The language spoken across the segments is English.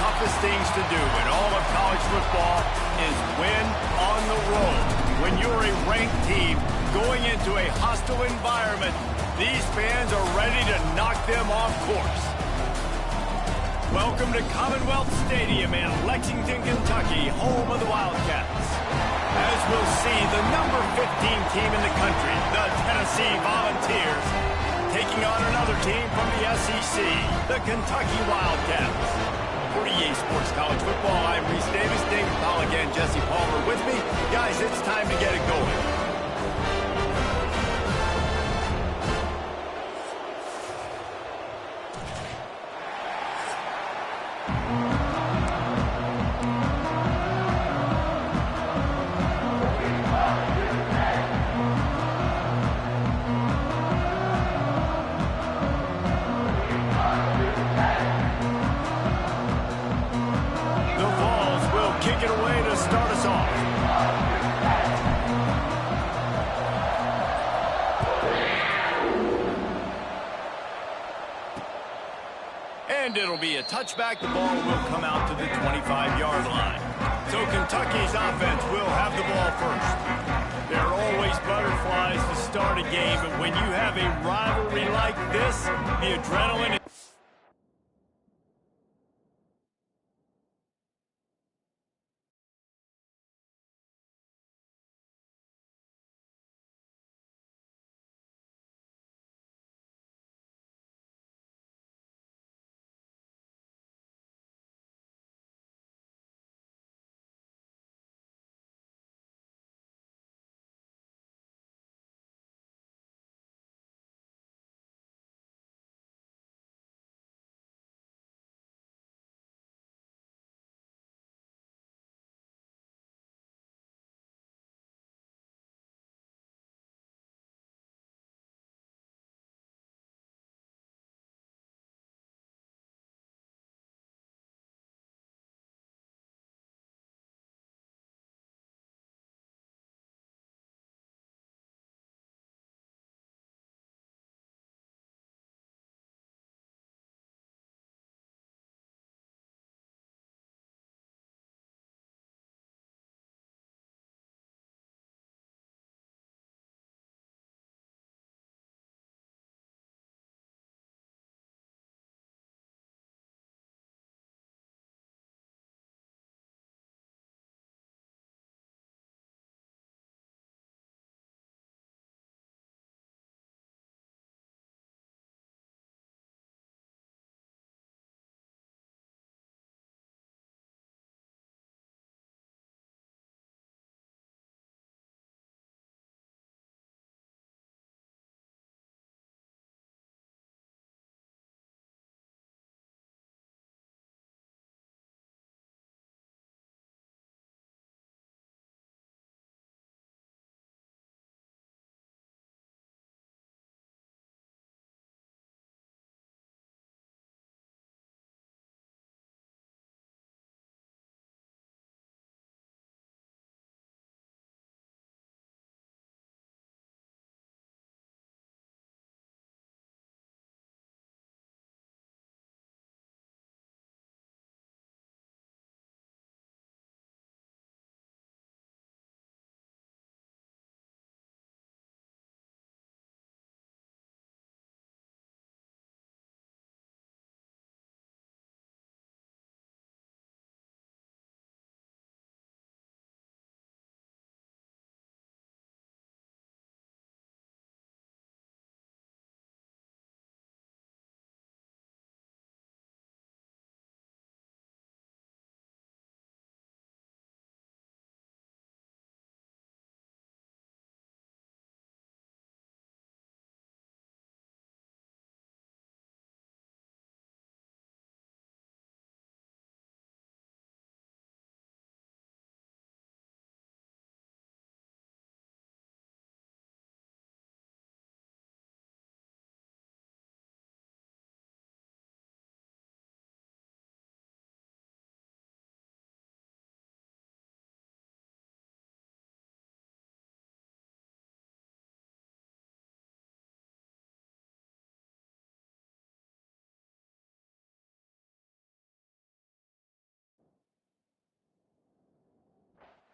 toughest things to do in all of college football is win on the road. When you're a ranked team going into a hostile environment, these fans are ready to knock them off course. Welcome to Commonwealth Stadium in Lexington, Kentucky, home of the Wildcats. As we'll see, the number 15 team in the country, the Tennessee Volunteers, taking on another team from the SEC, the Kentucky Wildcats. For EA Sports College Football, I'm Reese Davis, David Powell again, Jesse Palmer with me. Guys, it's time to get it going. The Vols will kick it away to start us off. And it'll be a touchback. The ball will come out to the 25-yard line. So Kentucky's offense will have the ball first. There are always butterflies to start a game, but when you have a rivalry like this, the adrenaline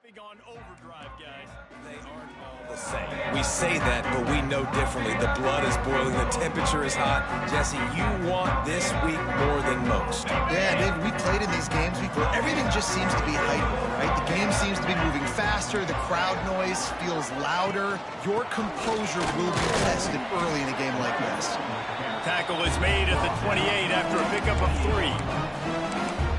On overdrive, guys. They aren't all the same. We say that, but we know differently. The blood is boiling. The temperature is hot. Jesse, you want this week more than most. Yeah, David, we played in these games before. Everything just seems to be heightened, right? The game seems to be moving faster. The crowd noise feels louder. Your composure will be tested early in a game like this. Tackle is made at the 28 after a pickup of 3.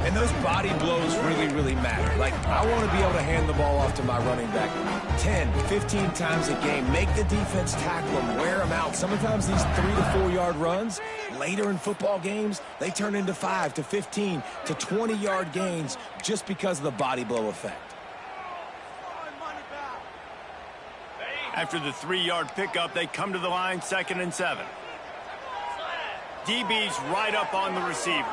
And those body blows really, really matter. Like, I want to be able to hand the ball off to my running back 10, 15 times a game. Make the defense tackle them, wear them out. Sometimes these 3 to 4 yard runs, later in football games, they turn into 5 to 15 to 20 yard gains just because of the body blow effect. After the 3-yard pickup, they come to the line 2nd and 7. DB's right up on the receivers.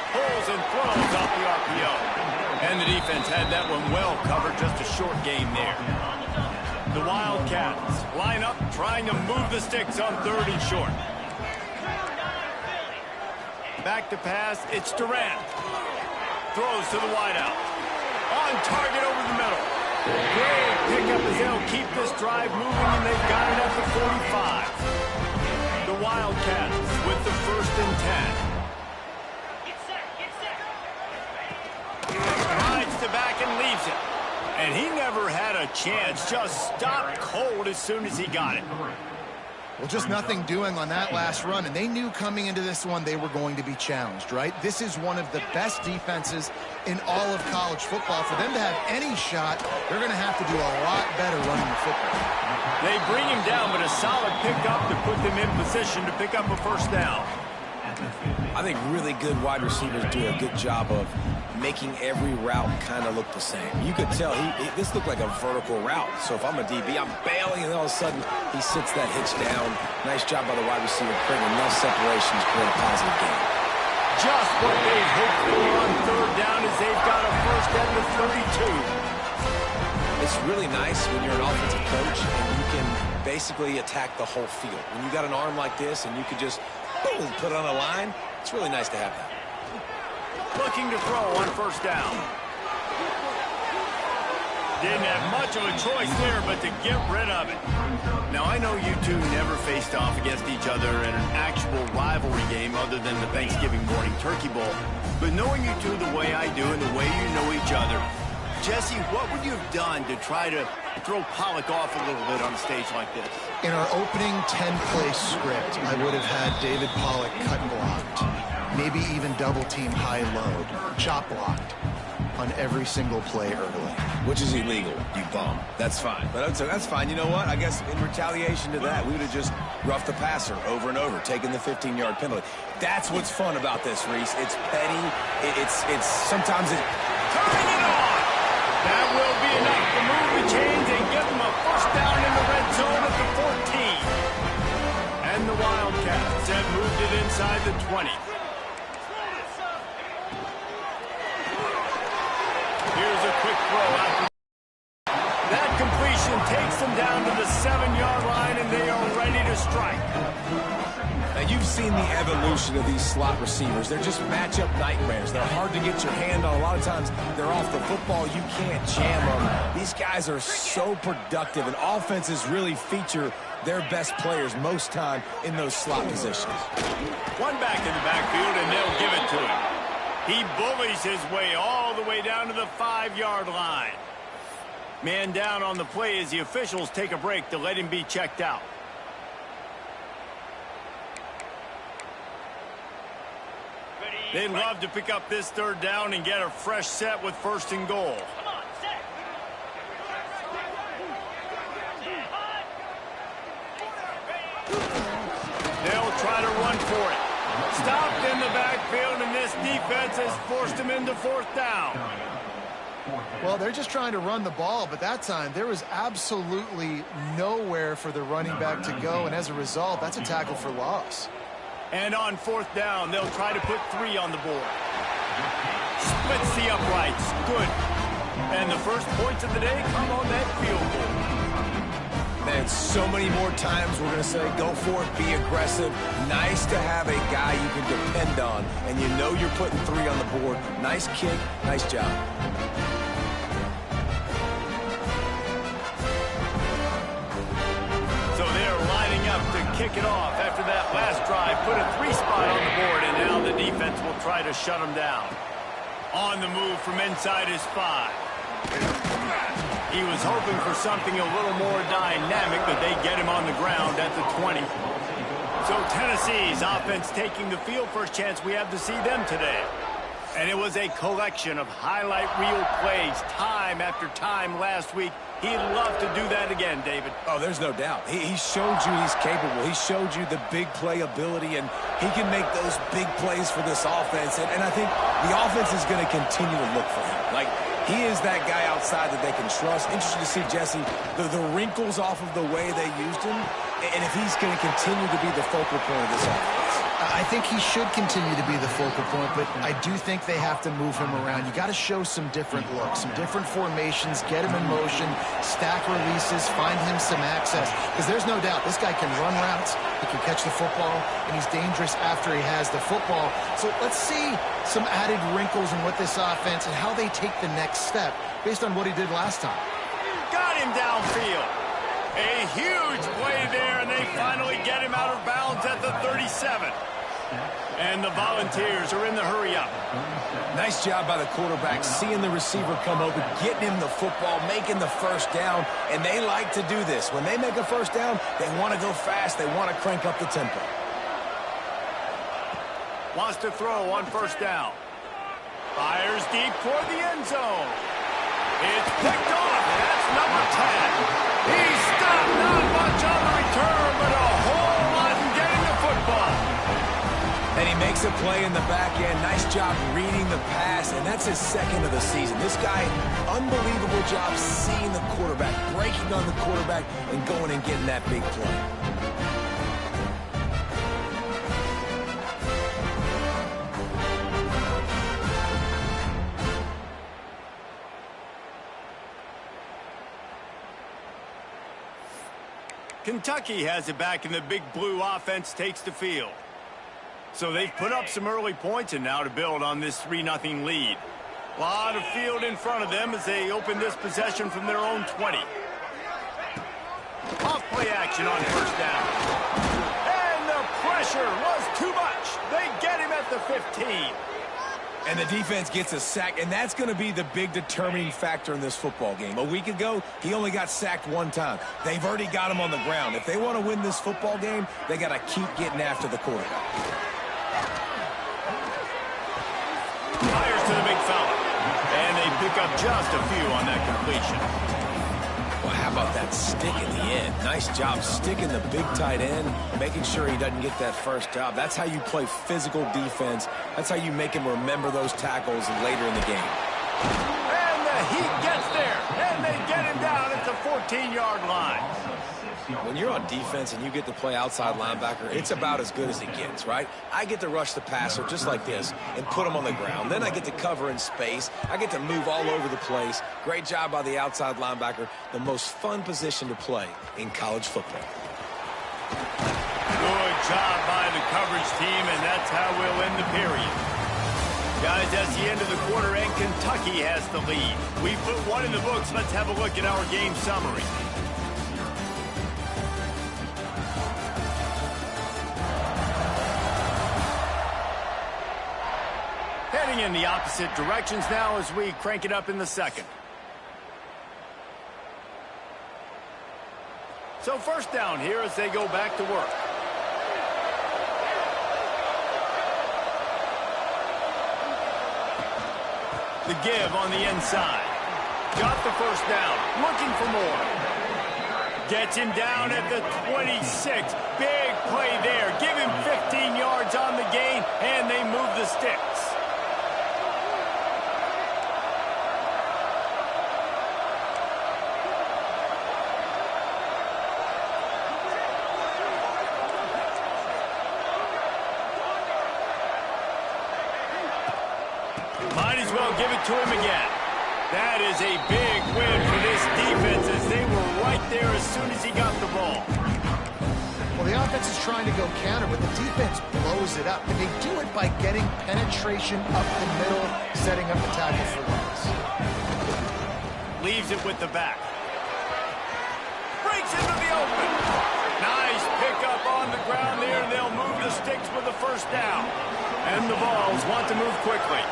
Pulls and throws off the RPO. And the defense had that one well covered, just a short gain there. The Wildcats line up, trying to move the sticks on 3rd and short. Back to pass, it's Durant. Throws to the wideout. On target over the middle. Great pickup as they'll keep this drive moving, and they've got it at the 45. The Wildcats with the 1st and 10. Rides to back and leaves it. And he never had a chance. Just stopped cold as soon as he got it. Well, just nothing doing on that last run, and they knew coming into this one they were going to be challenged, right? This is one of the best defenses in all of college football. For them to have any shot, they're going to have to do a lot better running the football. They bring him down, but a solid pickup to put them in position to pick up a 1st down. I think really good wide receivers do a good job of making every route kind of look the same. You could tell this looked like a vertical route. So if I'm a DB, I'm bailing, and all of a sudden he sits that hitch down. Nice job by the wide receiver, creating enough separation to create a positive game. Just what they hoped for on 3rd down as they've got a 1st at the 32. It's really nice when you're an offensive coach and you can basically attack the whole field. When you got an arm like this and you can just boom, put it on a line, it's really nice to have that. Looking to throw on 1st down. Didn't have much of a choice there but to get rid of it. Now, I know you two never faced off against each other in an actual rivalry game other than the Thanksgiving morning Turkey Bowl. But knowing you two the way I do and the way you know each other, Jesse, what would you have done to try to throw Pollock off a little bit on a stage like this? In our opening 10-play script, I would have had David Pollock cut blocked. Maybe even double-team high-load, chop blocked on every single play early. Which is illegal, you bum. That's fine. But that's fine. You know what? I guess in retaliation to that, we would have just roughed the passer over and over, taking the 15-yard penalty. That's what's fun about this, Reese. It's petty. It's sometimes it... Turning it on! That will be enough to move the chains and give them a 1st down in the red zone at the 14. And the Wildcats have moved it inside the 20. Here's a quick throw out. That completion takes them down to the 7-yard line, and they are ready to strike. Now, you've seen the evolution of these slot receivers. They're just matchup nightmares. They're hard to get your hand on. A lot of times, they're off the football. You can't jam them. These guys are so productive, and offenses really feature their best players most time in those slot positions. One back in the backfield, and they'll give it to him. He bullies his way all the way down to the 5-yard line. Man down on the play as the officials take a break to let him be checked out. They'd love to pick up this 3rd down and get a fresh set with 1st and goal. They'll try to run for it. Stopped in the backfield, and this defense has forced him into 4th down. Well, they're just trying to run the ball, but that time there was absolutely nowhere for the running back to go, and as a result, that's a tackle for loss. And on 4th down, they'll try to put 3 on the board. Splits the uprights. Good. And the first points of the day come on that field goal. And so many more times we're going to say, go for it, be aggressive. Nice to have a guy you can depend on, and you know you're putting 3 on the board. Nice kick, nice job. So they're lining up to kick it off after that last drive. Put a 3 spot on the board, and now the defense will try to shut them down. On the move from inside his 5. He was hoping for something a little more dynamic, but they get him on the ground at the 20. So Tennessee's offense taking the field. First chance we have to see them today. And it was a collection of highlight reel plays time after time last week. He'd love to do that again, David. Oh, there's no doubt. He showed you he's capable. He showed you the big play ability, and he can make those big plays for this offense. And I think the offense is going to continue to look for him. Like, he is that guy outside that they can trust. Interesting to see, Jesse, the wrinkles off of the way they used him, and if he's going to continue to be the focal point of this offense. I think he should continue to be the focal point, but I do think they have to move him around. You got to show some different looks, some different formations, get him in motion, stack releases, find him some access. Because there's no doubt this guy can run routes, he can catch the football, and he's dangerous after he has the football. So let's see some added wrinkles in what this offense and how they take the next step based on what he did last time. Got him downfield. A huge play there, and they finally get him out of bounds at the 37. And the Volunteers are in the hurry-up. Nice job by the quarterback, seeing the receiver come over, getting him the football, making the first down, and they like to do this. When they make a first down, they want to go fast. They want to crank up the tempo. Wants to throw on first down. Fires deep toward the end zone. It's picked off. That's number 10. He's stopped. Not much on the return, but a whole lot in getting the football. And he makes a play in the back end. Nice job reading the pass, and that's his second of the season. This guy, unbelievable job seeing the quarterback, breaking on the quarterback, and going and getting that big play. Kentucky has it back, and the big blue offense takes the field. So they've put up some early points, and now to build on this 3-0 lead. A lot of field in front of them as they open this possession from their own 20. Off play action on first down. And the pressure was too much. They get him at the 15. And the defense gets a sack, and that's going to be the big determining factor in this football game. A week ago, he only got sacked 1 time. They've already got him on the ground. If they want to win this football game, they got to keep getting after the quarterback. Fires to the big fella. And they pick up just a few on that completion. Well, how about that stick at the end? Nice job sticking the big tight end, making sure he doesn't get that first job. That's how you play physical defense. That's how you make him remember those tackles later in the game. And the heat gets there, and they get him down at the 14-yard line. When you're on defense and you get to play outside linebacker, it's about as good as it gets, right? I get to rush the passer just like this and put him on the ground. Then I get to cover in space. I get to move all over the place. Great job by the outside linebacker. The most fun position to play in college football. Good job by the coverage team, and that's how we'll end the period. Guys, that's the end of the quarter, and Kentucky has the lead. We put one in the books. Let's have a look at our game summary. Heading in the opposite directions now as we crank it up in the second. So first down here as they go back to work. The give on the inside. Got the first down. Looking for more. Gets him down at the 26. Big play there. Give him 15 yards on the gain, and they move the sticks. Might as well give it to him again. That is a big win for this defense as they were right there as soon as he got the ball. Well, the offense is trying to go counter, but the defense blows it up. And they do it by getting penetration up the middle, setting up the tackle for loss. Leaves it with the back. Breaks into the open. Nice pickup on the ground there, and they'll move the sticks with the first down. And the Vols want to move quickly.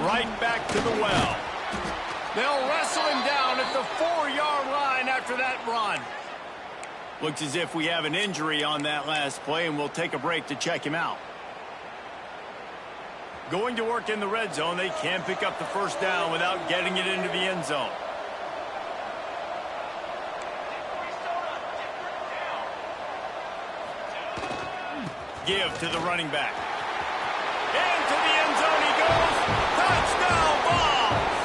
Right back to the well. They'll wrestle him down at the 4-yard line after that run. Looks as if we have an injury on that last play, and we'll take a break to check him out. Going to work in the red zone, they can't pick up the first down without getting it into the end zone. Give to the running back. Into the end zone he goes. Touchdown, Vols!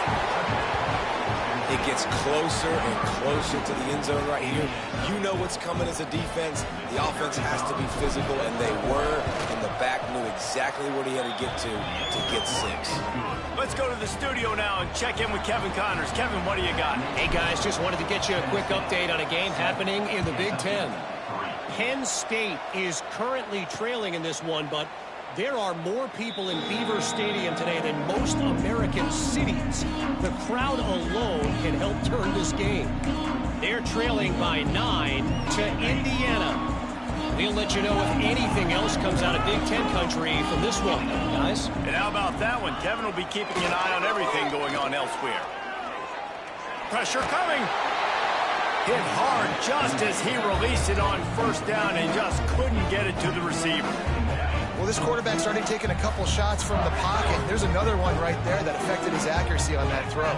It gets closer and closer to the end zone right here. You know what's coming as a defense. The offense has to be physical, and they were. And the back knew exactly where he had to get 6. Let's go to the studio now and check in with Kevin Connors. Kevin, what do you got? Hey, guys, just wanted to get you a quick update on a game happening in the Big Ten. Penn State is currently trailing in this one, but there are more people in Beaver Stadium today than most American cities. The crowd alone can help turn this game. They're trailing by 9 to Indiana. We'll let you know if anything else comes out of Big Ten country from this one, guys. And how about that one? Kevin will be keeping an eye on everything going on elsewhere. Pressure coming. Hit hard just as he released it on first down and just couldn't get it to the receiver. Well, this quarterback started taking a couple shots from the pocket. There's another one right there that affected his accuracy on that throw.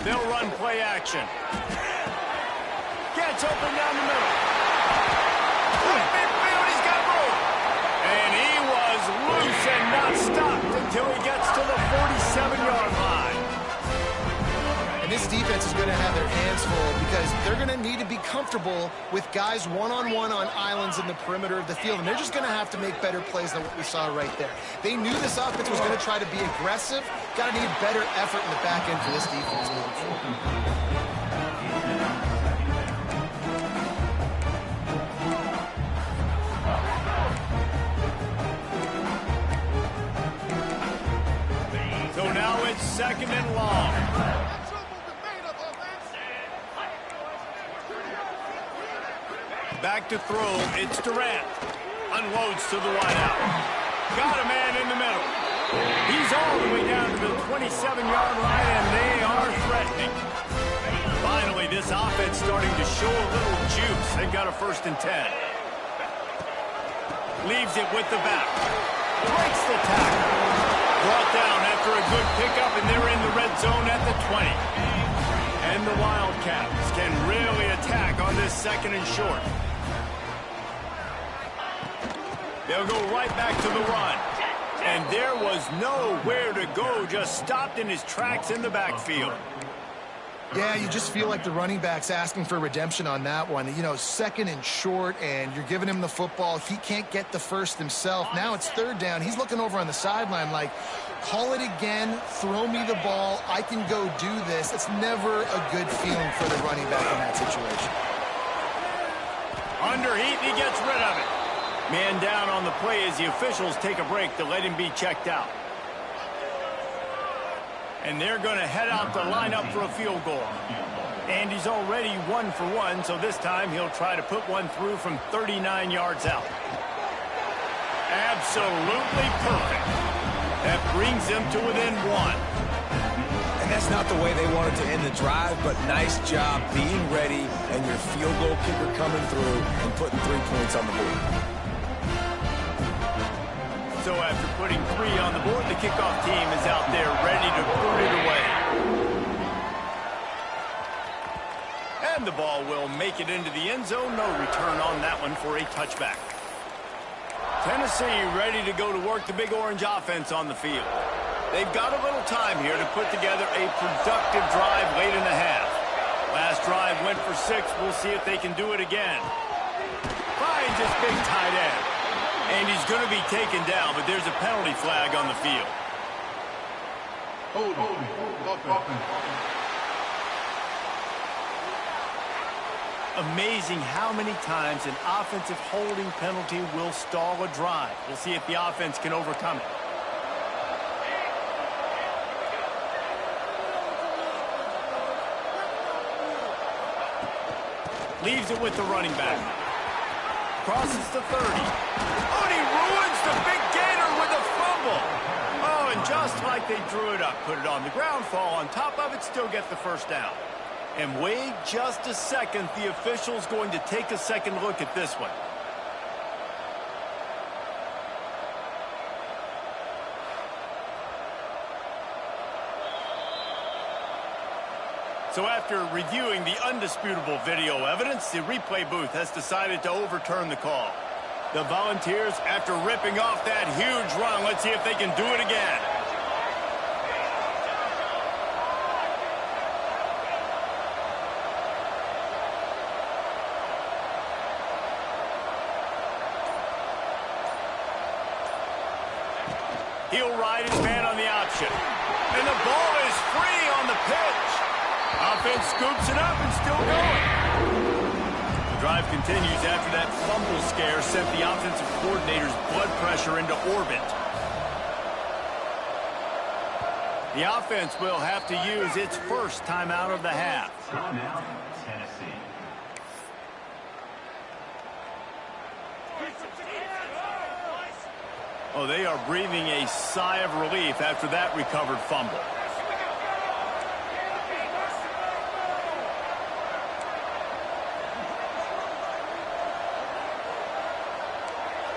They'll run play action. Gets open down the middle. He's got room. And he was loose and not stopped until he gets to the 47-yard line. And this defense is going to have their hands full because they're going to need to be comfortable with guys one-on-one on islands in the perimeter of the field. And they're just going to have to make better plays than what we saw right there. They knew this offense was going to try to be aggressive. Got to need better effort in the back end for this defense moving forward. So now it's 2nd and long. Back to throw, it's Durant. Unloads to the wideout. Got a man in the middle. He's all the way down to the 27-yard line, and they are threatening. Finally, this offense starting to show a little juice. They've got a 1st and 10. Leaves it with the back. Breaks the tackle. Brought down after a good pickup, and they're in the red zone at the 20. And the Wildcats can really attack on this 2nd and short. They'll go right back to the run. And there was nowhere to go, just stopped in his tracks in the backfield. Yeah, you just feel like the running back's asking for redemption on that one. You know, 2nd and short, and you're giving him the football. He can't get the first himself. Now it's 3rd down. He's looking over on the sideline like, call it again, throw me the ball, I can go do this. It's never a good feeling for the running back in that situation. Under heat, he gets rid of it. Man down on the play as the officials take a break to let him be checked out. And they're going to head out to line up for a field goal. And he's already 1 for 1, so this time he'll try to put one through from 39 yards out. Absolutely perfect. That brings them to within 1. And that's not the way they wanted to end the drive, but nice job being ready and your field goal kicker coming through and putting 3 points on the board. So after putting 3 on the board, the kickoff team is out there ready to put it away. And the ball will make it into the end zone. No return on that one for a touchback. Tennessee ready to go to work the Big Orange offense on the field. They've got a little time here to put together a productive drive late in the half. Last drive went for 6. We'll see if they can do it again. Finds his big tight end. And he's going to be taken down, but there's a penalty flag on the field. Amazing how many times an offensive holding penalty will stall a drive. We'll see if the offense can overcome it. Leaves it with the running back. Crosses the 30. Oh, and he ruins the big gainer with a fumble. Oh, and just like they drew it up, put it on the ground, fall on top of it, still get the first down. And wait just a second, the official's going to take a second look at this one. So after reviewing the undisputable video evidence, the replay booth has decided to overturn the call. The Volunteers, after ripping off that huge run, let's see if they can do it again. He'll ride his man on the option. And the ball is free on the pitch. Offense scoops it up and still going. The drive continues after that fumble scare sent the offensive coordinator's blood pressure into orbit. The offense will have to use its first timeout of the half. Timeout, Tennessee. Oh, they are breathing a sigh of relief after that recovered fumble.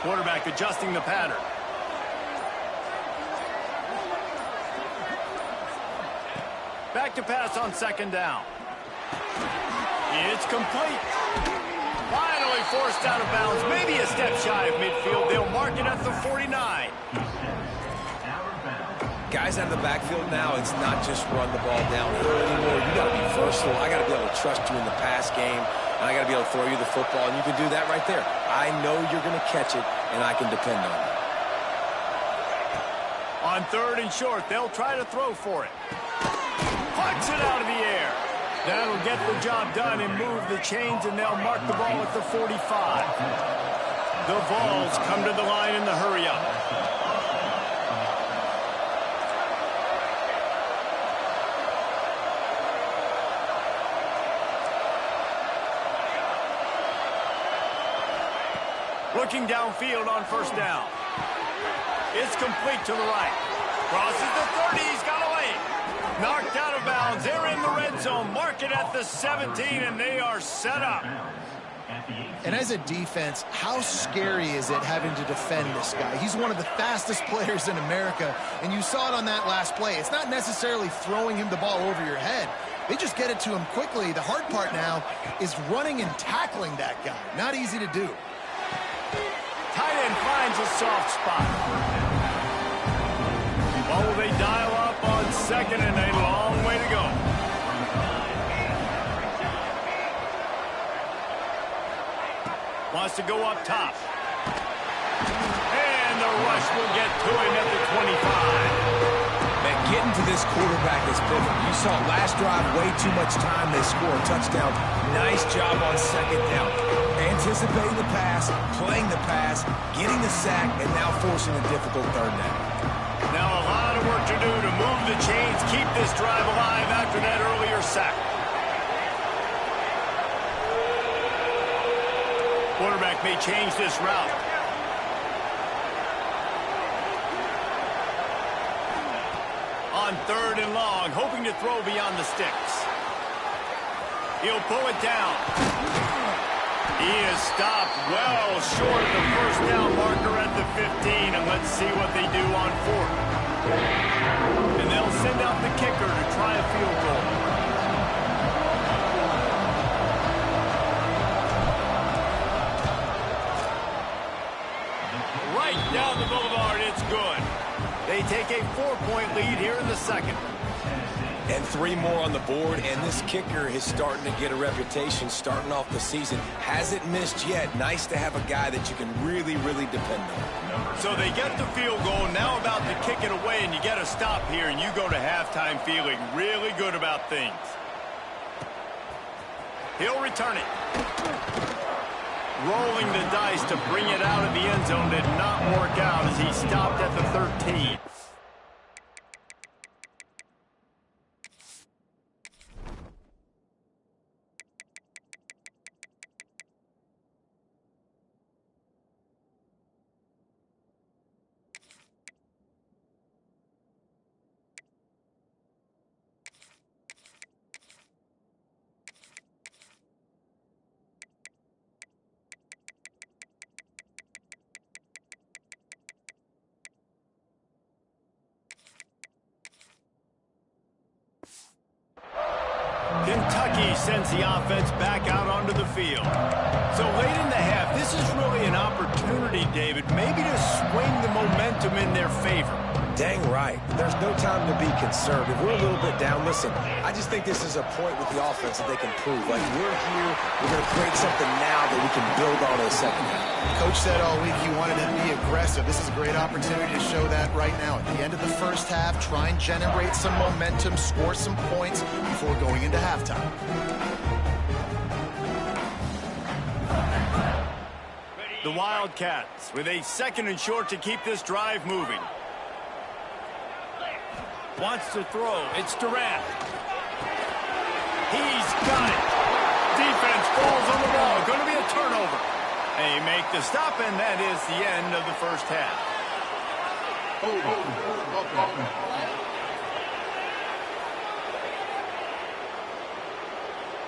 Quarterback adjusting the pattern. Back to pass on second down. It's complete. Finally forced out of bounds. Maybe a step shy of midfield. They'll mark it at the 49. Guys out of the backfield now, it's not just run the ball downhill anymore. You got to be versatile. I got to be able to trust you in the pass game, and I got to be able to throw you the football, and you can do that right there. I know you're going to catch it, and I can depend on it. On third and short, they'll try to throw for it. Puts it out of the air. That'll get the job done and move the chains, and they'll mark the ball at the 45. The Vols come to the line in the hurry-up. Looking downfield on first down. It's complete to the right. Crosses the 30. He's got away. Knocked out of bounds. They're in the red zone. Mark it at the 17, and they are set up. And as a defense, how scary is it having to defend this guy? He's one of the fastest players in America, and you saw it on that last play. It's not necessarily throwing him the ball over your head. They just get it to him quickly. The hard part now is running and tackling that guy. Not easy to do. Tight end finds a soft spot. Oh, they dial up on second and a long way to go. Wants to go up top. And the rush will get to him at the 25. Man, getting to this quarterback is perfect. You saw last drive, way too much time. They score a touchdown. Nice job on second down. Anticipating the pass, playing the pass, getting the sack, and now forcing a difficult third down. Now a lot of work to do to move the chains, keep this drive alive after that earlier sack. Quarterback may change this route. On third and long, hoping to throw beyond the sticks. He'll pull it down. He is stopped well short of the first down marker at the 15, and let's see what they do on fourth. And they'll send out the kicker to try a field goal. Right down the boulevard, it's good. They take a 4-point lead here in the second. And 3 more on the board, and this kicker is starting to get a reputation starting off the season. Hasn't missed yet. Nice to have a guy that you can really, really depend on. So they get the field goal, now about to kick it away, and you get a stop here, and you go to halftime feeling really good about things. He'll return it. Rolling the dice to bring it out of the end zone did not work out as he stopped at the 13. Kentucky sends the offense back out onto the field. So late in the half, this is really an opportunity, David, maybe to swing the momentum in their favor. Dang right. There's no time to be conservative. We're a little bit down. Listen, I just think this is a point with the offense that they can prove. Like, we're here, we're going to create something now that we can build on in the second half. Coach said all week he wanted to be aggressive. This is a great opportunity to show that right now. At the end of the first half, try and generate some momentum, score some points before going into halftime. The Wildcats with a 2nd and short to keep this drive moving. Wants to throw. It's Durant. He's got it. Defense falls on the ball. Going to be a turnover. They make the stop, and that is the end of the first half.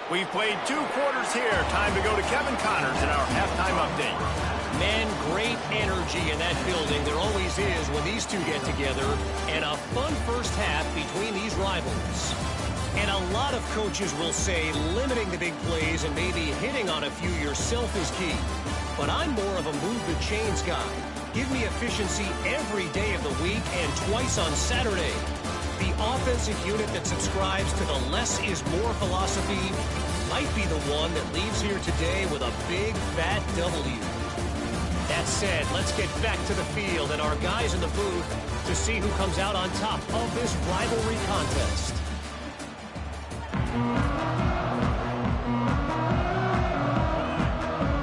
We've played 2 quarters here. Time to go to Kevin Connors in our halftime update. Man, great energy in that building. There always is when these two get together. And a fun first half between these rivals. And a lot of coaches will say limiting the big plays and maybe hitting on a few yourself is key. But I'm more of a move the chains guy. Give me efficiency every day of the week and twice on Saturday. The offensive unit that subscribes to the less is more philosophy might be the one that leaves here today with a big, fat W. That said, let's get back to the field and our guys in the booth to see who comes out on top of this rivalry contest.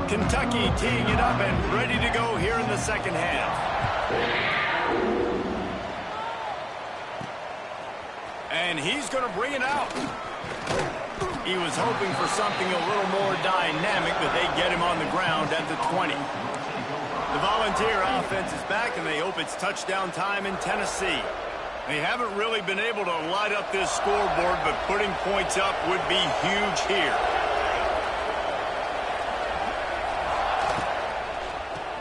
Kentucky teeing it up and ready to go here in the second half. And he's going to bring it out. He was hoping for something a little more dynamic, but they get him on the ground at the 20. The Volunteer offense is back, and they hope it's touchdown time in Tennessee. They haven't really been able to light up this scoreboard, but putting points up would be huge here.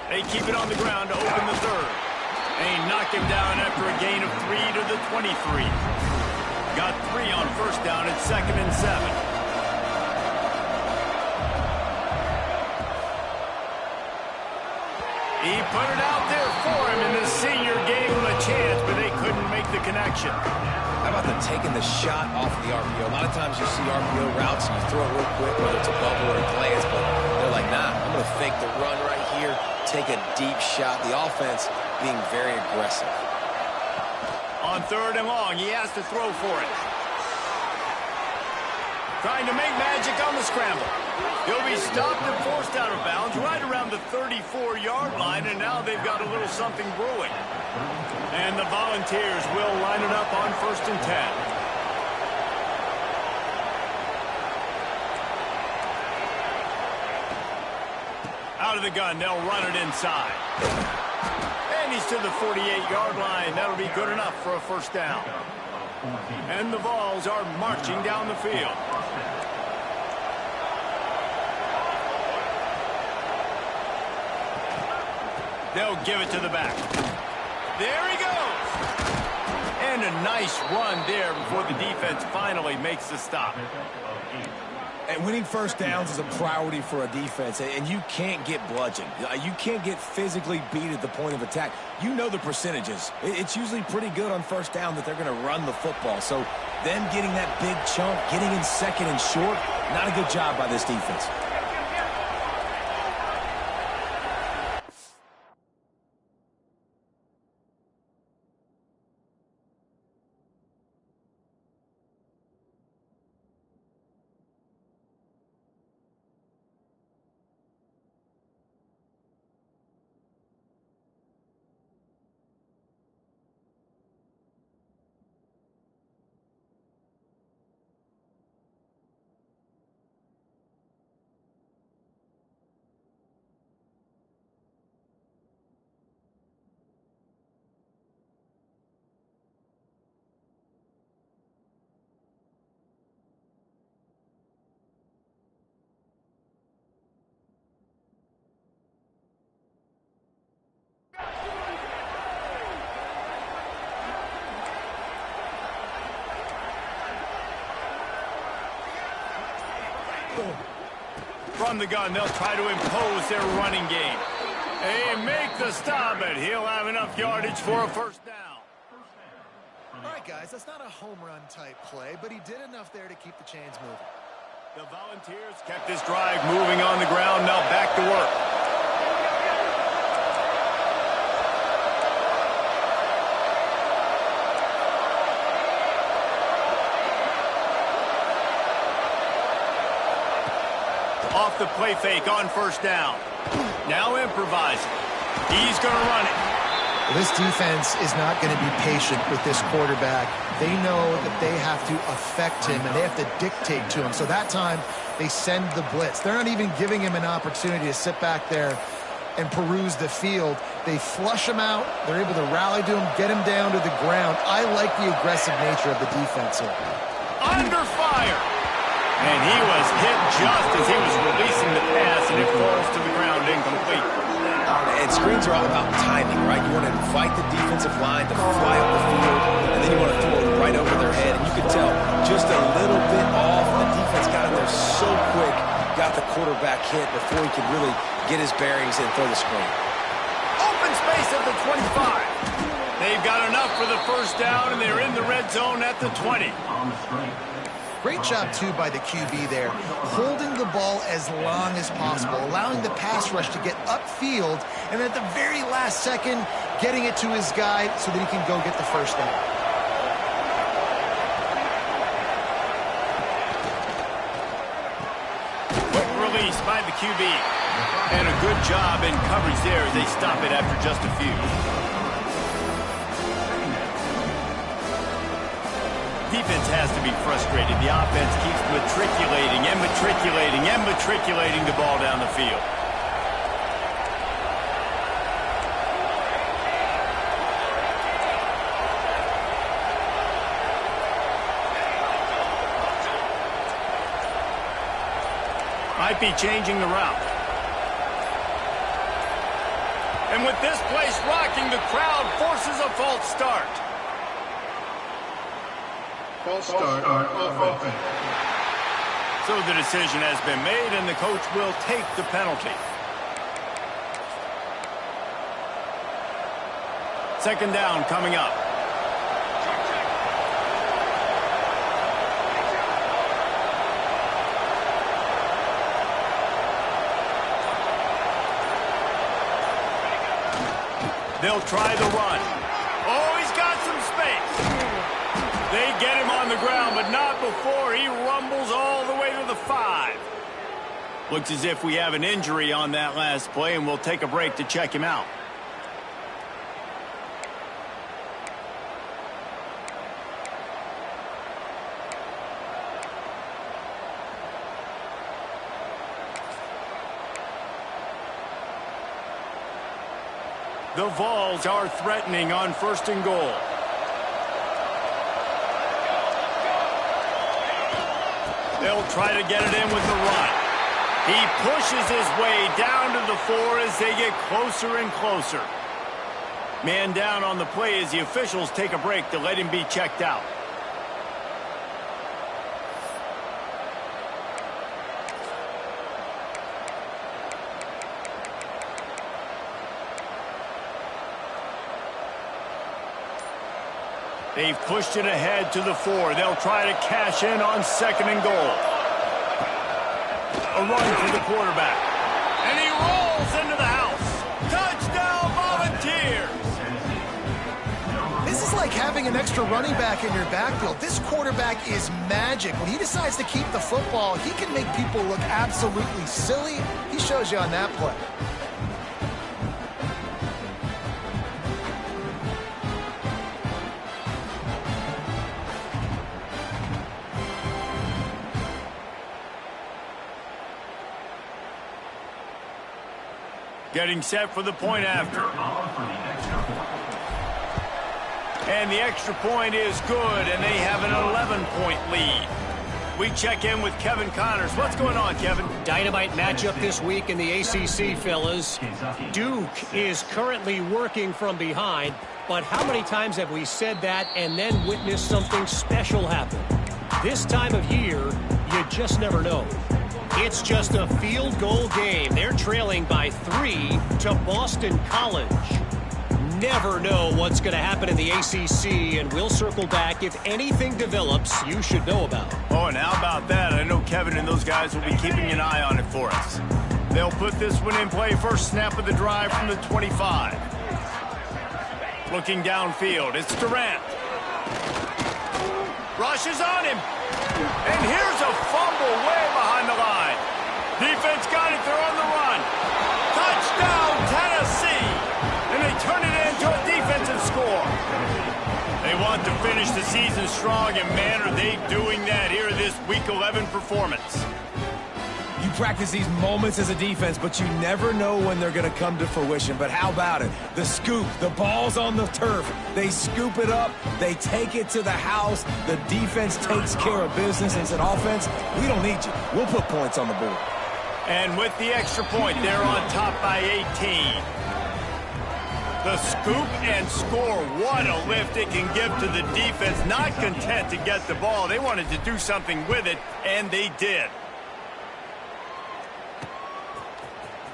They keep it on the ground to open the third. They knock him down after a gain of 3 to the 23. Got 3 on first down at 2nd and 7. He put it out there for him, and the senior gave him a chance, but they couldn't make the connection. How about them taking the shot off of the RPO? A lot of times you see RPO routes and you throw it real quick, whether it's a bubble or a glance, but they're like, nah, I'm going to fake the run right here, take a deep shot. The offense being very aggressive. On 3rd and long, he has to throw for it. Trying to make magic on the scramble. He'll be stopped and forced out of bounds right around the 34-yard line, and now they've got a little something brewing. And the Volunteers will line it up on 1st and 10. Out of the gun, they'll run it inside. And he's to the 48-yard line. That'll be good enough for a first down. And the Vols are marching down the field. They'll give it to the back. There he goes. And a nice run there before the defense finally makes the stop. And winning first downs is a priority for a defense, and you can't get bludgeoned. You can't get physically beat at the point of attack. You know the percentages. It's usually pretty good on first down that they're going to run the football. So Them getting that big chunk, getting in second and short, not a good job by this defense. From the gun, they'll try to impose their running game. They make the stop, but he'll have enough yardage for a first down. All right, guys, that's not a home run type play, but he did enough there to keep the chains moving. The Volunteers kept this drive moving on the ground. Now back to work. Off the play fake on first down. Now improvising. He's going to run it. Well, this defense is not going to be patient with this quarterback. They know that they have to affect him, and they have to dictate to him. So that time, they send the blitz. They're not even giving him an opportunity to sit back there and peruse the field. They flush him out. They're able to rally to him, get him down to the ground. I like the aggressive nature of the defense here. Under fire. And he was hit just as he was releasing the pass, and it falls to the ground incomplete. And screens are all about timing, right? You want to invite the defensive line to fly up the field, and then you want to throw it right over their head. And you can tell just a little bit off. The defense got in there so quick, got the quarterback hit before he could really get his bearings and throw the screen. Open space at the 25. They've got enough for the first down, and they're in the red zone at the 20. Great job, too, by the QB there, holding the ball as long as possible, allowing the pass rush to get upfield, and at the very last second, getting it to his guy so that he can go get the first down. Quick release by the QB. And a good job in coverage there as they stop it after just a few. Defense has to be frustrated. The offense keeps matriculating and matriculating and matriculating the ball down the field. Might be changing the route. And with this place rocking, the crowd forces a false start. False start offense. So the decision has been made, and the coach will take the penalty. Second down coming up. They'll try the run. Oh, he's got some space. They get him on the ground, but not before he rumbles all the way to the 5. Looks as if we have an injury on that last play, and we'll take a break to check him out. The Vols are threatening on first and goal. They'll try to get it in with the run. He pushes his way down to the 4 as they get closer and closer. Man down on the play as the officials take a break to let him be checked out. They've pushed it ahead to the 4. They'll try to cash in on 2nd and goal. A run for the quarterback. And he rolls into the house. Touchdown, Volunteers! This is like having an extra running back in your backfield. This quarterback is magic. When he decides to keep the football, he can make people look absolutely silly. He shows you on that play. Getting set for the point after. And the extra point is good, and they have an 11-point lead. We check in with Kevin Connors. What's going on, Kevin? Dynamite matchup this week in the ACC, fellas. Duke is currently working from behind, but how many times have we said that and then witnessed something special happen? This time of year, you just never know. It's just a field goal game. They're trailing by 3 to Boston College. Never know what's going to happen in the ACC, and we'll circle back if anything develops you should know about. Oh, and how about that? I know Kevin and those guys will be keeping an eye on it for us. They'll put this one in play. First snap of the drive from the 25. Looking downfield, it's Durant. Rushes on him. And here's a fumble way behind the line. Defense got it. They're on the run. Touchdown, Tennessee. And they turn it into a defensive score. They want to finish the season strong, and man, are they doing that here in this Week 11 performance. You practice these moments as a defense, but you never know when they're going to come to fruition. But how about it? The scoop, the ball's on the turf. They scoop it up. They take it to the house. The defense takes care of business and said, offense, we don't need you. We'll put points on the board. And with the extra point, they're on top by 18. The scoop and score. What a lift it can give to the defense. Not content to get the ball. They wanted to do something with it, and they did.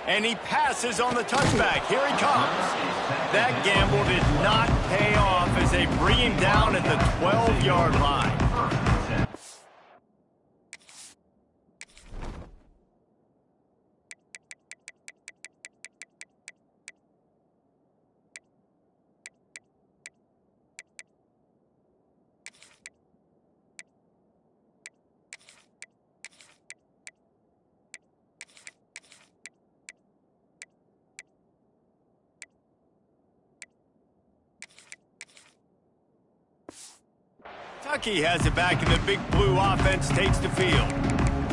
And he passes on the touchback. Here he comes. That gamble did not pay off as they bring him down at the 12-yard line. Kentucky has it back, and the big blue offense takes the field.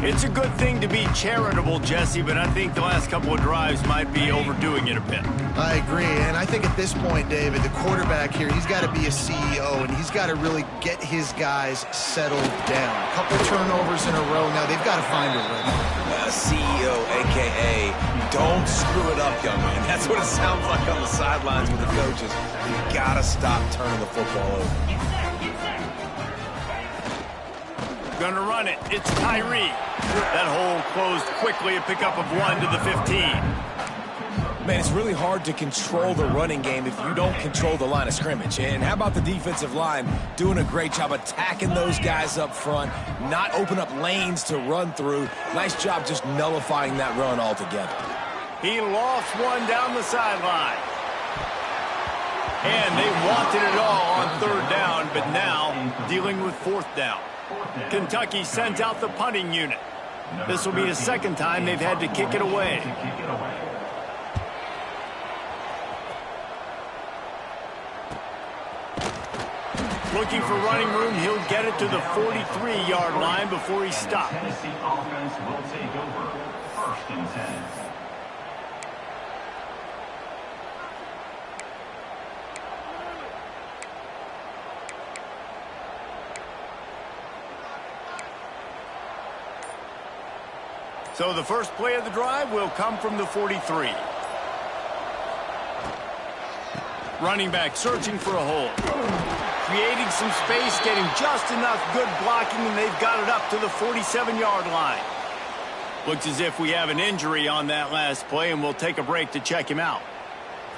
It's a good thing to be charitable, Jesse, but I think the last couple of drives might be overdoing it a bit. I agree, and I think at this point, David, the quarterback here, he's got to be a CEO, and he's got to really get his guys settled down. A couple turnovers in a row. Now they've got to find a rhythm. CEO, a.k.a. don't screw it up, young man. That's what it sounds like on the sidelines with the coaches. You got to stop turning the football over. Gonna run it. It's Tyree. That hole closed quickly. A pickup of 1 to the 15. Man, it's really hard to control the running game if you don't control the line of scrimmage. And how about the defensive line doing a great job attacking those guys up front, not open up lanes to run through. Nice job just nullifying that run altogether. He lost one down the sideline. And they wanted it all on 3rd down, but now dealing with 4th down. Kentucky sends out the punting unit. This will be the 2nd time they've had to kick it away. Looking for running room, he'll get it to the 43-yard line before he stops. Tennessee offense will take over. 1st and 10. So the first play of the drive will come from the 43. Running back searching for a hole. Creating some space, getting just enough good blocking, and they've got it up to the 47-yard line. Looks as if we have an injury on that last play, and we'll take a break to check him out.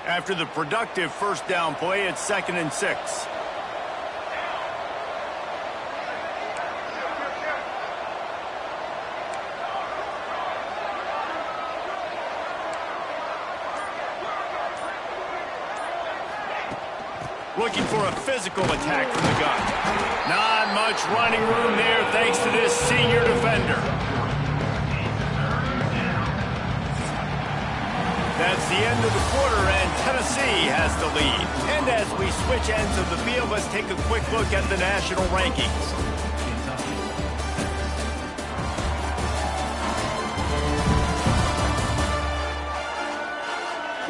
After the productive 1st down play, it's 2nd and 6. Looking for a physical attack from the gun. Not much running room there thanks to this senior defender. That's the end of the quarter, and Tennessee has the lead. And as we switch ends of the field, let's take a quick look at the national rankings.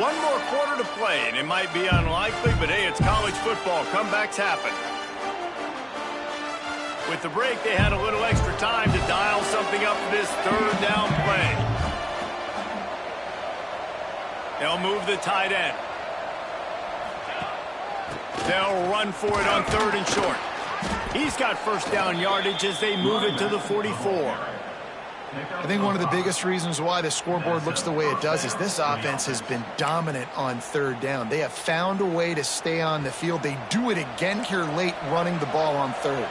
One more quarter to play, and it might be unlikely, but hey, it's college football. Comebacks happen. With the break, they had a little extra time to dial something up for this third down play. They'll move the tight end. They'll run for it on third and short. He's got first down yardage as they move it to the 44. I think one of the biggest reasons why the scoreboard looks the way it does is this offense has been dominant on third down. They have found a way to stay on the field. They do it again here late, running the ball on third.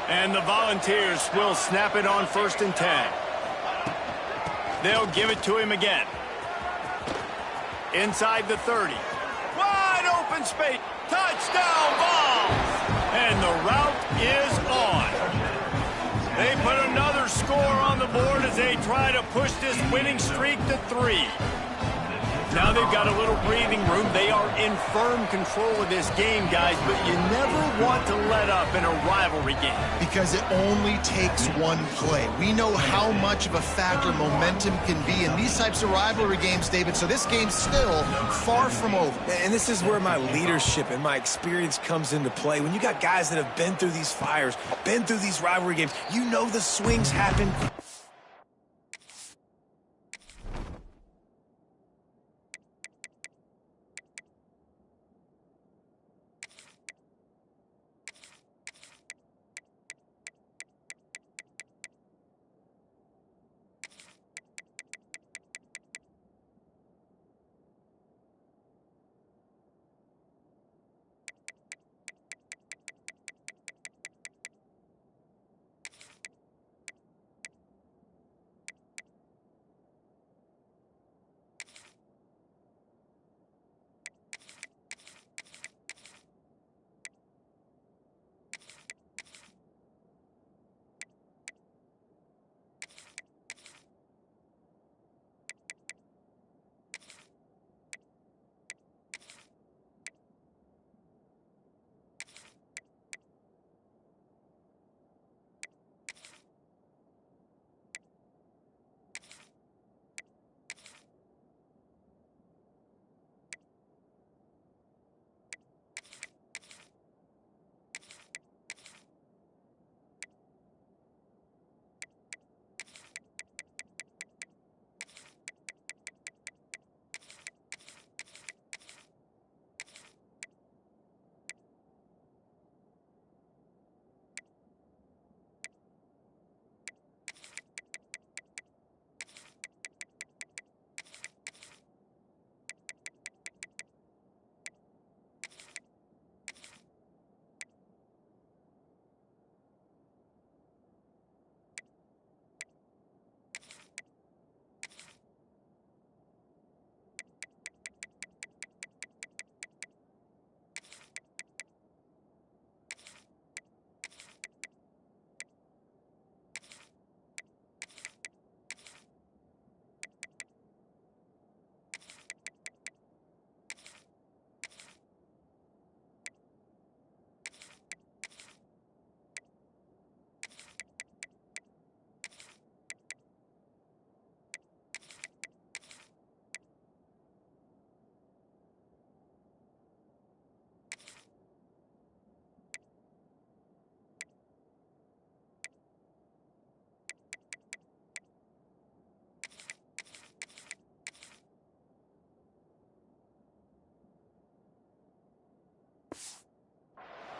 And the Volunteers will snap it on 1st and 10. They'll give it to him again. Inside the 30. Wide open space. Touchdown, Vols! And the route is on. They put another score on the board as they try to push this winning streak to 3. Now they've got a little breathing room. They are in firm control of this game, guys, but you never want to let up in a rivalry game. Because it only takes one play. We know how much of a factor momentum can be in these types of rivalry games, David, so this game's still far from over. And this is where my leadership and my experience comes into play. When you got guys that have been through these fires, been through these rivalry games, you know the swings happen.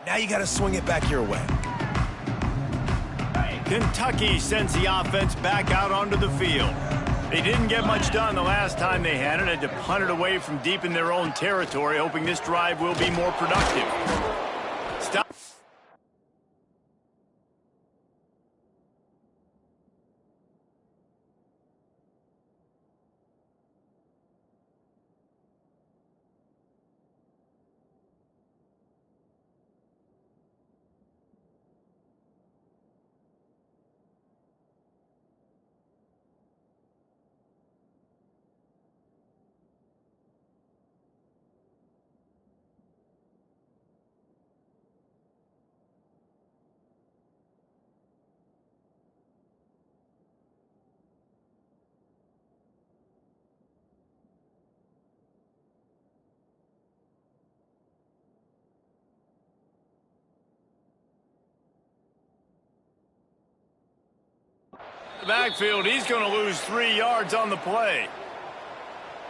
Now you got to swing it back your way. Kentucky sends the offense back out onto the field. They didn't get much done the last time they had it. Had to punt it away from deep in their own territory, hoping this drive will be more productive. Stop. the backfield. He's going to lose 3 yards on the play.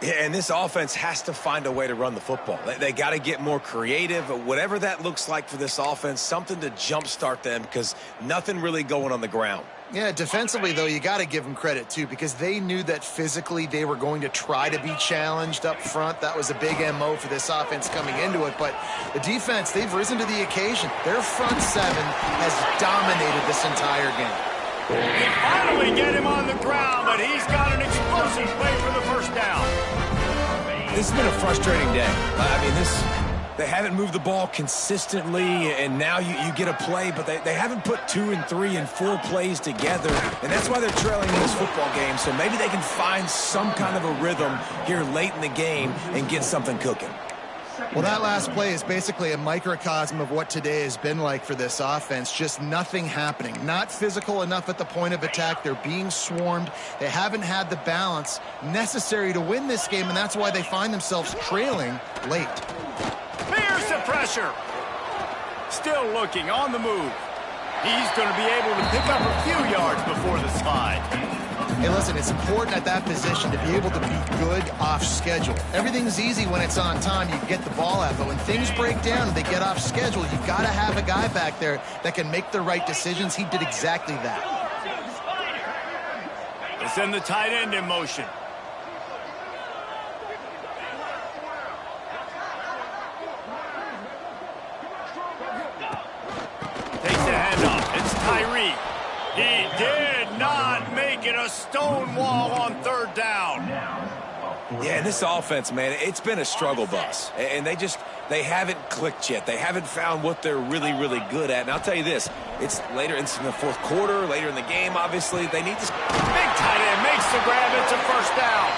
Yeah, and this offense has to find a way to run the football. They got to get more creative, whatever that looks like for this offense, something to jumpstart them because nothing really going on the ground. Yeah, defensively, though, you got to give them credit, too, because they knew that physically they were going to try to be challenged up front. That was a big MO for this offense coming into it. But the defense, they've risen to the occasion. Their front seven has dominated this entire game. They finally get him on the ground, but he's got an explosive play for the first down. This has been a frustrating day. I mean, they haven't moved the ball consistently, and now you get a play, but they haven't put 2 and 3 and 4 plays together, and that's why they're trailing in this football game. So maybe they can find some kind of a rhythm here late in the game and get something cooking. Well, that last play is basically a microcosm of what today has been like for this offense. Just nothing happening. Not physical enough at the point of attack. They're being swarmed. They haven't had the balance necessary to win this game, and that's why they find themselves trailing late. Here's the pressure. Still looking on the move. He's going to be able to pick up a few yards before the slide. Hey, listen, it's important at that position to be able to be good off schedule. Everything's easy when it's on time. You get the ball out, but when things break down and they get off schedule, you've got to have a guy back there that can make the right decisions. He did exactly that. They send the tight end in motion. Takes the handoff. It's Tyree. He did not make it a stone wall on 3rd down. Yeah, and this offense, man, it's been a struggle bus. And they haven't clicked yet. They haven't found what they're really, really good at. And I'll tell you this, it's later in the 4th quarter, later in the game, obviously. They need to... Big tight end makes the grab. It's a first down.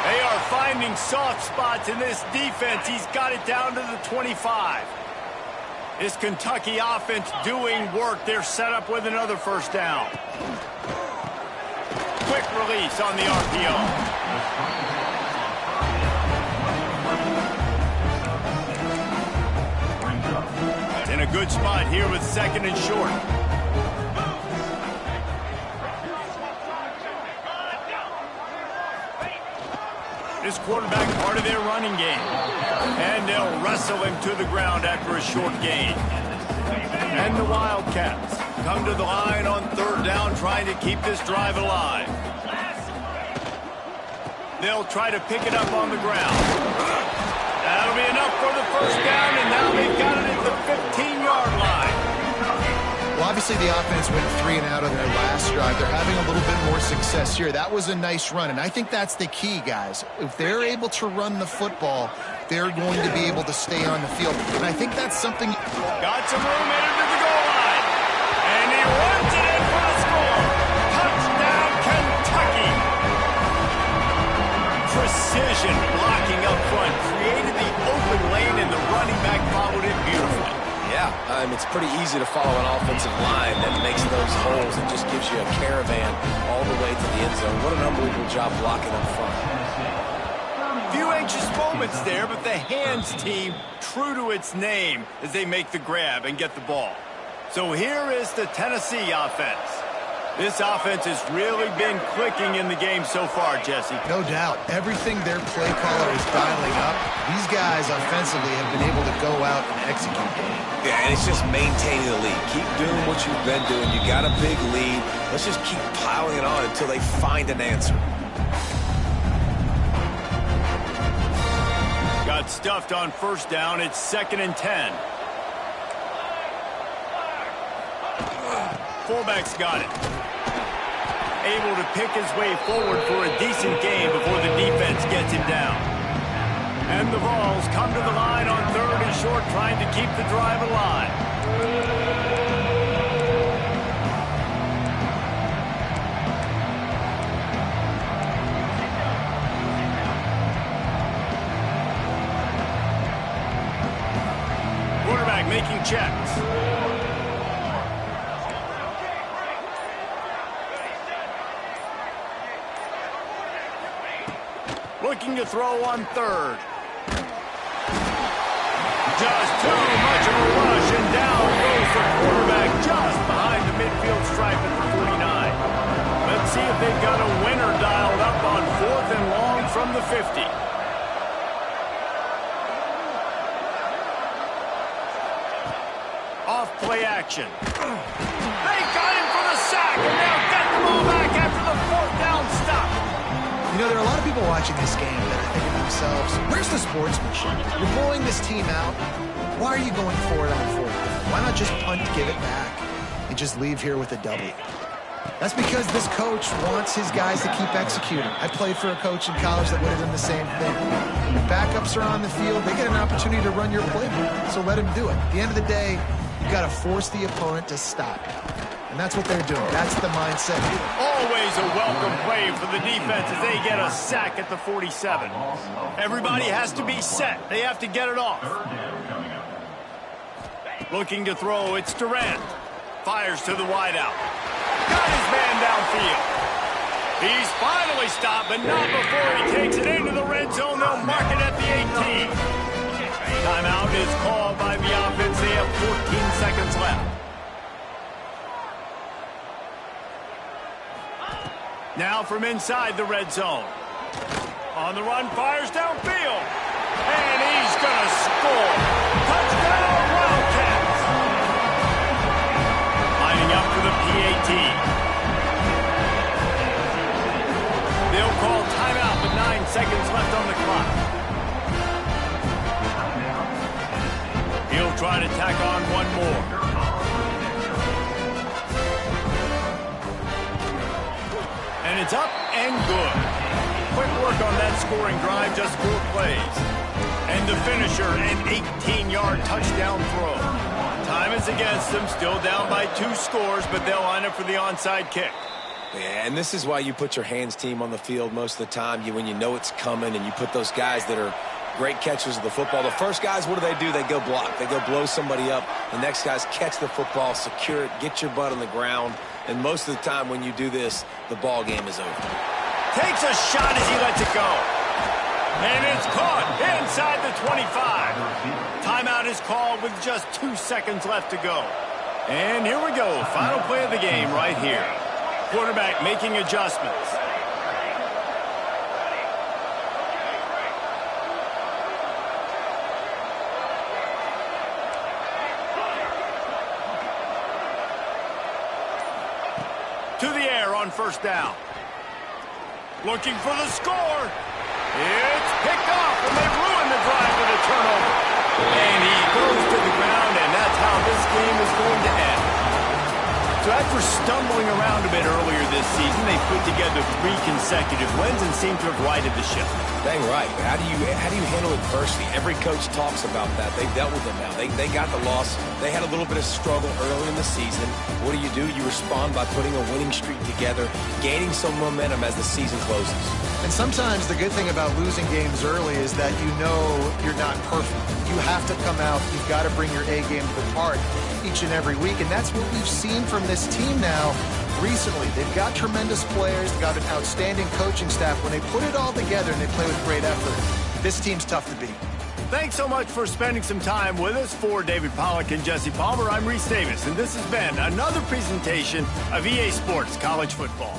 They are finding soft spots in this defense. He's got it down to the 25. This Kentucky offense doing work. They're set up with another first down. Quick release on the RPO. In a good spot here with 2nd and short. This quarterback part of their running game. And they'll wrestle him to the ground after a short gain. And the Wildcats come to the line on 3rd down, trying to keep this drive alive. They'll try to pick it up on the ground. That'll be enough for the first down, and now they've got it at the 15-yard line. Well, obviously the offense went 3 and out on their last drive. They're having a little bit more success here. That was a nice run, and I think that's the key, guys. If they're able to run the football, they're going to be able to stay on the field. And I think that's something... Got some room into the goal line. And he runs it in for the score. Touchdown, Kentucky. Precision blocking up front. Created the open lane, and the running back followed it beautifully. Yeah, it's pretty easy to follow an offensive line that makes those holes and just gives you a caravan all the way to the end zone. What an unbelievable job blocking up front. Few anxious moments there, but the hands team true to its name as they make the grab and get the ball. So here is the Tennessee offense. This offense has really been clicking in the game so far, Jesse. No doubt. Everything their play caller is dialing up, these guys offensively have been able to go out and execute. Yeah, and it's just maintaining the lead. Keep doing what you've been doing. You got a big lead. Let's just keep piling it on until they find an answer. Got stuffed on 1st down. It's 2nd and 10. Fullback's got it. Able to pick his way forward for a decent gain before the defense gets him down. And the Vols come to the line on 3rd and short, trying to keep the drive alive. Quarterback making checks. Looking to throw on 3rd. Just too much of a rush, and down goes the quarterback just behind the midfield stripe at the 49. Let's they've got a winner dialed up on 4th and long from the 50. Off play action. They got him for the sack, and they'll get the ball back after the 4th down stop. You know, there are a lot of people watching this game that are thinking to themselves, where's the sportsmanship? You're blowing this team out. Why are you going for it on 4th down? Why not just punt, give it back, and just leave here with a W? That's because this coach wants his guys to keep executing. I played for a coach in college that would have done the same thing. When backups are on the field, they get an opportunity to run your playbook, so let him do it. At the end of the day, you've got to force the opponent to stop. And that's what they're doing. That's the mindset. Always a welcome play for the defense as they get a sack at the 47. Everybody has to be set. They have to get it off. Looking to throw, it's Durant. Fires to the wideout. Got his man downfield. He's finally stopped, but not before he takes it into the red zone. They'll mark it at the 18. Timeout is called by the offense. They have 14 seconds left. Now from inside the red zone. On the run, fires downfield. And he's going to score. Touchdown, Wildcats. Lining up for the PAT. They'll call timeout with 9 seconds left on the clock. He'll try to tack on one more. And it's up and good. Quick work on that scoring drive, just 4 plays. And the finisher, an 18-yard touchdown throw. Time is against them, still down by 2 scores, but they'll line up for the onside kick. Yeah, and this is why you put your hands team on the field most of the time. When you know it's coming, and you put those guys that are great catchers of the football. The first guys, what do? They go block. They go blow somebody up. The next guys catch the football, secure it, get your butt on the ground. And most of the time when you do this, the ball game is over. Takes a shot as he lets it go. And it's caught inside the 25. Timeout is called with just 2 seconds left to go. And here we go. Final play of the game right here. Quarterback making adjustments. To the air on 1st down. Looking for the score. It's picked off, and they ruin the drive with a turnover. And he goes to the ground, and that's how this game is going to end. So after stumbling around a bit earlier this season, they put together 3 consecutive wins and seem to have righted the ship. Dang right. How do you handle adversity? Every coach talks about that. They've dealt with it now. They got the loss. They had a little bit of struggle early in the season. What do? You respond by putting a winning streak together, gaining some momentum as the season closes. And sometimes the good thing about losing games early is that you know you're not perfect. You have to come out. You've got to bring your A game to the part each and every week. And that's what we've seen from this team now recently. They've got tremendous players. They've got an outstanding coaching staff. When they put it all together and they play with great effort, this team's tough to beat. Thanks so much for spending some time with us. For David Pollack and Jesse Palmer, I'm Reese Davis, and this has been another presentation of EA Sports College Football.